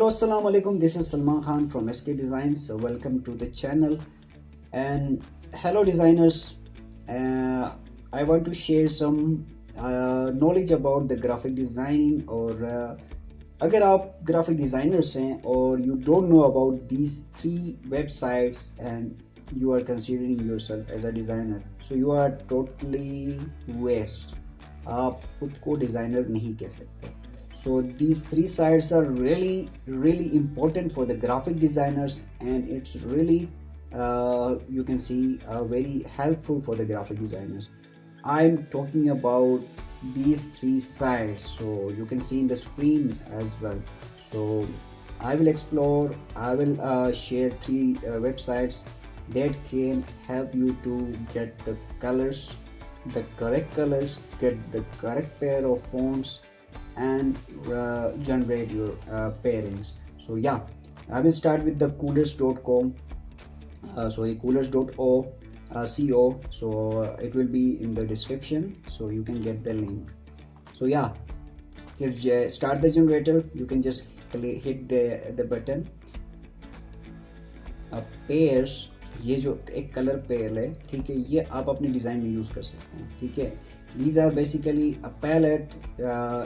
Hello, assalamu alaikum. This is Salman Khan from SK Designs. So welcome to the channel. And hello, designers. I want to share some knowledge about the graphic designing. और अगर आप graphic designers हैं और you don't know about these three websites and you are considering yourself as a designer, so you are totally waste. आप खुद को designer नहीं कह सकते. So these three sites are really important for the graphic designers, and it's really you can see very helpful for the graphic designers. I'm talking about these three sites, so you can see in the screen as well. So I will explore, I will share three websites that can help you to get the colors, the correct colors, get the correct pair of fonts, and generate your pairings. So yeah, I will start with the coolors.com. So coolors.co, so it will be in the description, so you can get the link. So yeah, here start the generator. You can just hit the button. Pairs, ये जो एक colour pair है, ठीक है, ये आप अपने design में यूज़ कर सकते हैं. ठीक है, these are basically a palette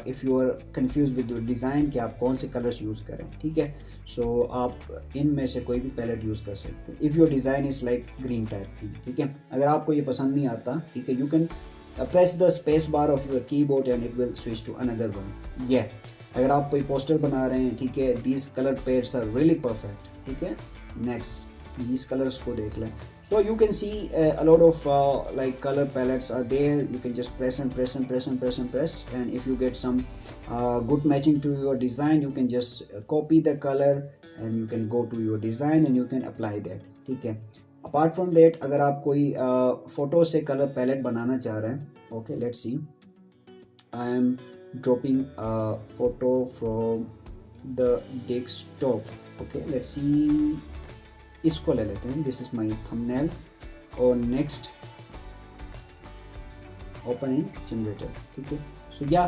if you are confused with your design कि आप कौन से कलर्स यूज़ करें. ठीक है, so आप इनमें से कोई भी पैलेट यूज़ कर सकते हैं. if your design is like green type thing. ठीक है, अगर आपको ये पसंद नहीं आता, ठीक है, you can press the space bar of your keyboard and it will switch to another one. yeah, अगर आप कोई पोस्टर बना रहे हैं, ठीक है, these color pairs are really perfect. ठीक है, next these colors को देख लें. So you can see a lot of like color palettes are there. You can just press and press and press and press and press, and if you get some good matching to your design, you can just copy the color and you can go to your design and you can apply that. ठीक है, apart from that, अगर आप कोई photo से color palette बनाना चाह रहे हैं, okay, let's see. I am dropping a photo from the desktop. Okay, let's see. इसको ले लेते हैं. This is my thumbnail. और नेक्स्ट ओपन इन जनरेटर. ठीक है, सो या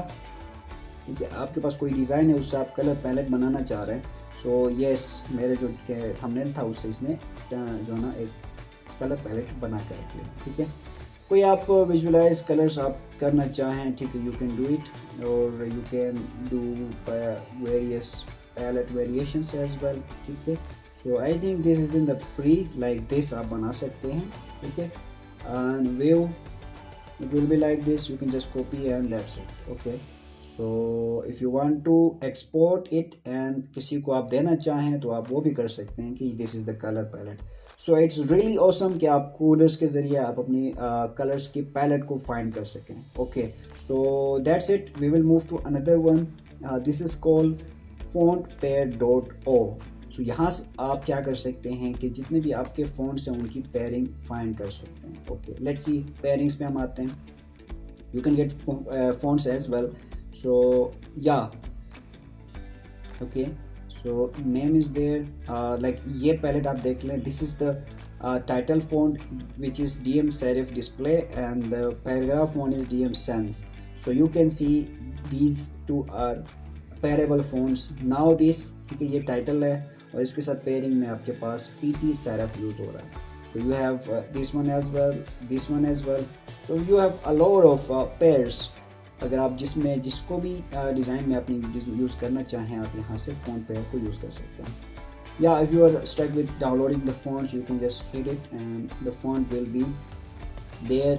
ठीक है, आपके पास कोई डिज़ाइन है, उससे आप कलर पैलेट बनाना चाह रहे हैं. सो यस, मेरे जो थंबनेल था उससे इसने जो है ना एक कलर पैलेट बना कर रख लिया. ठीक है, कोई आप विजुअलाइज कलर्स आप करना चाहें, ठीक है, यू कैन डू इट, और you can do various palette variations as well. ठीक है, so I think this is in the free, like this आप बना सकते हैं. ठीक है, and view it will be like this. You can just copy and that's it. okay, so if you want to export it and किसी को आप देना चाहें तो आप वो भी कर सकते हैं कि this is the color palette. so it's really awesome कि आप कूलर्स के ज़रिए आप अपनी कलर्स की पैलेट को फाइंड कर सकें. okay, so that's it. We will move to another one. This is called FontPair.o. तो यहाँ से आप क्या कर सकते हैं कि जितने भी आपके फ़ॉन्ट्स हैं उनकी पेयरिंग फाइंड कर सकते हैं. ओके, लेट्स सी, पेयरिंग्स पे हम आते हैं. You can get fonts as well. So yeah okay, so name is there. Like ये पैलेट आप देख लें. This is the title font which is DM serif display and the paragraph font is DM sans. so you can see these two are pairable fonts. now this, ठीक है, ये title है और इसके साथ पेयरिंग में आपके पास PT serif यूज़ हो रहा है. So you have this one as well, this one as well. So you have a lot of pairs. अगर आप जिसको भी डिज़ाइन में अपनी यूज़ करना चाहें, आप यहाँ से फ़ॉन्ट पेयर को यूज़ कर सकते हैं. या if you are stuck with downloading the fonts, you can just hit it and the font will be there.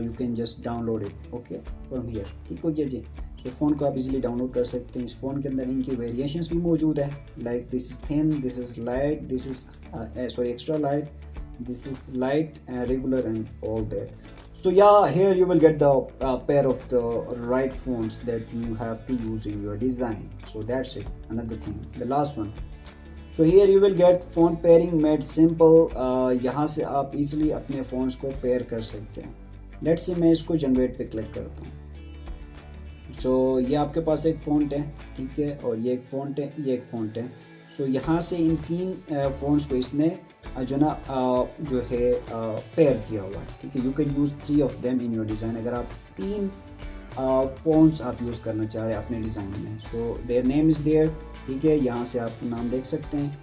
You can just download it okay from here. ठीक हो गया जी. तो फ़ोन को आप इजीली डाउनलोड कर सकते हैं. इस फ़ोन के अंदर इनकी वेरिएशंस भी मौजूद है. Like this is thin, this is light, this is sorry extra light, this is light and regular and all that. So yeah, here you will get the pair of the right fonts that you have to use in your design. So that's it. Another thing, the last one. So here you will get font pairing made simple. यहाँ से आप easily अपने fonts को pair कर सकते हैं. Let's say मैं इसको generate पे click करता हूँ. So ये आपके पास एक फ़ॉन्ट है, ठीक है, और ये एक फ़ॉन्ट है, ये एक फ़ॉन्ट है. So यहाँ से इन तीन फ़ॉन्ट्स को इसने जो ना जो है पेयर किया हुआ है. ठीक है, you can use 3 of them in your design. अगर आप 3 फ़ॉन्ट्स आप यूज़ करना चाह रहे हैं अपने डिज़ाइन में। So their name is there, ठीक है, यहाँ से आप नाम देख सकते हैं।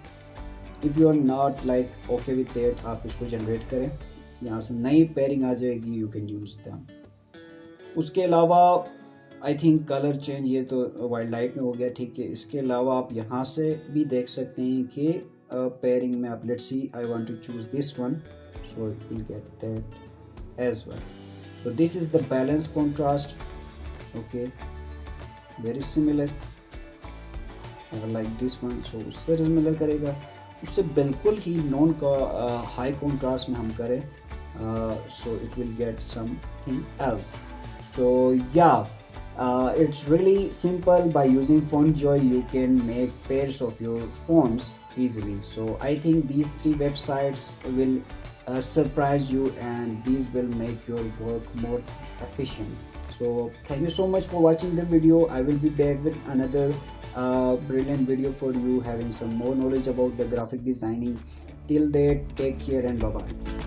If you are not like okay with that, आप इसको जनरेट करें, यहाँ से नई पेयरिंग आ जाएगी, यू कैन यूज़ दैम। उसके अलावा आई थिंक कलर चेंज ये तो वाइल्ड लाइट में हो गया, ठीक है। इसके अलावा आप यहाँ से भी देख सकते हैं कि पेयरिंग में आप let's see I want to choose this one, so it will get that as well. So this is the balance contrast, okay, very similar like this one, so उससे सिमिलर करेगा। उससे बिल्कुल ही नॉन का high contrast में हम करें, so it will get something else. So yeah, it's really simple. By using FontJoy, you can make pairs of your fonts easily. So I think these 3 websites will surprise you, and these will make your work more efficient. So thank you so much for watching the video. I will be back with another brilliant video for you, having some more knowledge about the graphic designing. Till then, take care and bye bye.